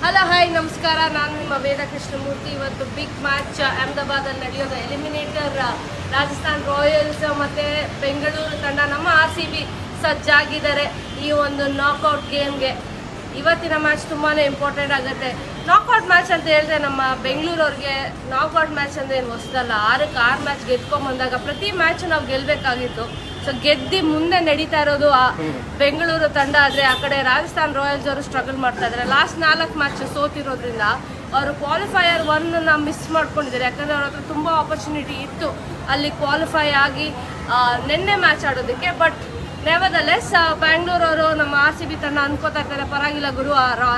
Hello hi ನಮಸ್ಕಾರ, ನಾನು ನಿಮ್ಮ ವೇದ ಕೃಷ್ಣಮೂರ್ತಿ. ಇವತ್ತು ಬಿಗ್ ಮ್ಯಾಚ್ ಅಹಮದಾಬಾದಲ್ಲಿ ನಡೆಯೋದು. ಎಲಿಮಿನೇಟರ್ ರಾಜಸ್ಥಾನ್ ರಾಯಲ್ಸ್ ಮತ್ತು ಬೆಂಗಳೂರು ತಂಡ. ನಮ್ಮ RCB ಸಜ್ಜಾಗಿದ್ದಾರೆ ಈ ಒಂದು ನಾಕ್ಔಟ್ ಗೇಮ್ಗೆ. ಇವತ್ತಿನ ಮ್ಯಾಚ್ ತುಂಬಾ ಇಂಪಾರ್ಟೆಂಟ್ ಆಗುತ್ತೆ. ನಾಕ್ಔಟ್ ಮ್ಯಾಚ್ ಅಂತ ಹೇಳಿದ್ರೆ ನಮ್ಮ ಬೆಂಗಳೂರವ್ರಿಗೆ ನಾಕ್ಔಟ್ ಮ್ಯಾಚ್ ಅಂದರೆ ಏನು ಹೊಸದಲ್ಲ. 6 ಮ್ಯಾಚ್ ಗೆದ್ಕೊಂಡ್ಬಂದಾಗ ಪ್ರತಿ ಮ್ಯಾಚ್ ನಾವು ಗೆಲ್ಲಬೇಕಾಗಿತ್ತು. ಸೊ ಗೆದ್ದು ಮುಂದೆ ನಡೀತಾ ಇರೋದು ಬೆಂಗಳೂರು ತಂಡ. ಆದರೆ ಆ ಕಡೆ ರಾಜಸ್ಥಾನ್ ರಾಯಲ್ಸ್ ಅವರು ಸ್ಟ್ರಗಲ್ ಮಾಡ್ತಾ ಇದ್ದಾರೆ. ಲಾಸ್ಟ್ 4 ಮ್ಯಾಚ್ ಸೋತಿರೋದ್ರಿಂದ ಅವರು ಕ್ವಾಲಿಫೈಯರ್ 1 ಮಿಸ್ ಮಾಡ್ಕೊಂಡಿದ್ದಾರೆ. ಯಾಕಂದರೆ ಅವ್ರ ಹತ್ರ ತುಂಬ ಆಪರ್ಚುನಿಟಿ ಇತ್ತು ಅಲ್ಲಿ ಕ್ವಾಲಿಫೈ ಆಗಿ ನಿನ್ನೆ ಮ್ಯಾಚ್ ಆಡೋದಕ್ಕೆ. ಬಟ್ ನೆವರ್ದಲೆಸ್ ಬ್ಯಾಂಗ್ಳೂರವರು ನಮ್ಮ RCB ತಂಡ ಅನ್ಕೋತಾ ಇರ್ತಾರೆ, ಪರವಾಗಿಲ್ಲ ಗುರು,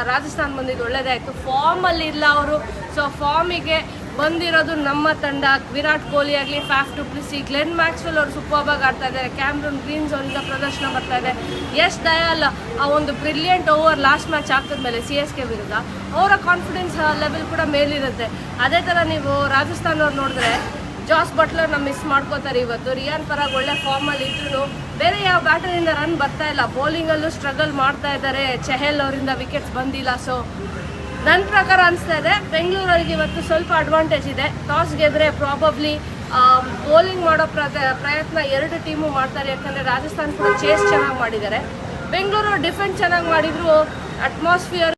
ರಾಜಸ್ಥಾನ್ ಬಂದಿದ್ದು ಒಳ್ಳೇದೇ ಆಯಿತು. ಫಾರ್ಮಲ್ಲಿ ಇಲ್ಲ ಅವರು. ಸೊ ಫಾರ್ಮಿಗೆ ಬಂದಿರೋದು ನಮ್ಮ ತಂಡ. ವಿರಾಟ್ ಕೊಹ್ಲಿ ಆಗಲಿ, ಫ್ಯಾಫ್ ಡು ಪ್ಲೆಸಿಸ್, ಗ್ಲೆನ್ ಮ್ಯಾಕ್ಸ್ವೆಲ್ ಅವರು ಸೂಪರ್ಬಾಗಿ ಆಡ್ತಾ ಇದ್ದಾರೆ. ಕ್ಯಾಮ್ರನ್ ಗ್ರೀನ್ಸ್ ಅವರಿಂದ ಪ್ರದರ್ಶನ ಬರ್ತಾ ಇದೆ. ಯಶ್ ದಯಾಲ್ ಆ ಒಂದು ಬ್ರಿಲಿಯಂಟ್ ಓವರ್ ಲಾಸ್ಟ್ ಮ್ಯಾಚ್ ಆಗ್ತದ್ಮೇಲೆ CSK ವಿರುದ್ಧ ಅವರ ಕಾನ್ಫಿಡೆನ್ಸ್ ಲೆವೆಲ್ ಕೂಡ ಮೇಲಿರುತ್ತೆ. ಅದೇ ಥರ ನೀವು ರಾಜಸ್ಥಾನವ್ರು ನೋಡಿದ್ರೆ ಜಾಸ್ ಬಟ್ಲರ್ನ ಮಿಸ್ ಮಾಡ್ಕೋತಾರೆ ಇವತ್ತು. ರಿಯಾನ್ ಪರಾಗ್ ಒಳ್ಳೆ ಫಾರ್ಮಲ್ಲಿ ಇದ್ರೂ ಬೇರೆ ಯಾವ ಬ್ಯಾಟರಿಂದ ರನ್ ಬರ್ತಾ ಇಲ್ಲ. ಬೌಲಿಂಗಲ್ಲೂ ಸ್ಟ್ರಗಲ್ ಮಾಡ್ತಾ ಇದ್ದಾರೆ. ಚೆಹಲ್ ಅವರಿಂದ ವಿಕೆಟ್ಸ್ ಬಂದಿಲ್ಲ. ಸೊ ನನ್ನ ಪ್ರಕಾರ ಅನಿಸ್ತಾ ಇದೆ ಬೆಂಗಳೂರಿಗೆ ಇವತ್ತು ಸ್ವಲ್ಪ ಅಡ್ವಾಂಟೇಜ್ ಇದೆ. ಟಾಸ್ ಗೆದ್ರೆ ಪ್ರಾಬಬ್ಲಿ ಬೌಲಿಂಗ್ ಮಾಡೋ ಪ್ರಯತ್ನ 2 ಟೀಮು ಮಾಡ್ತಾರೆ. ಯಾಕಂದರೆ ರಾಜಸ್ಥಾನ್ ಕೂಡ ಚೇಸ್ ಚೆನ್ನಾಗಿ ಮಾಡಿದ್ದಾರೆ. ಬೆಂಗಳೂರು ಡಿಫೆನ್ಸ್ ಚೆನ್ನಾಗಿ ಮಾಡಿದ್ರು. ಅಟ್ಮಾಸ್ಫಿಯರ್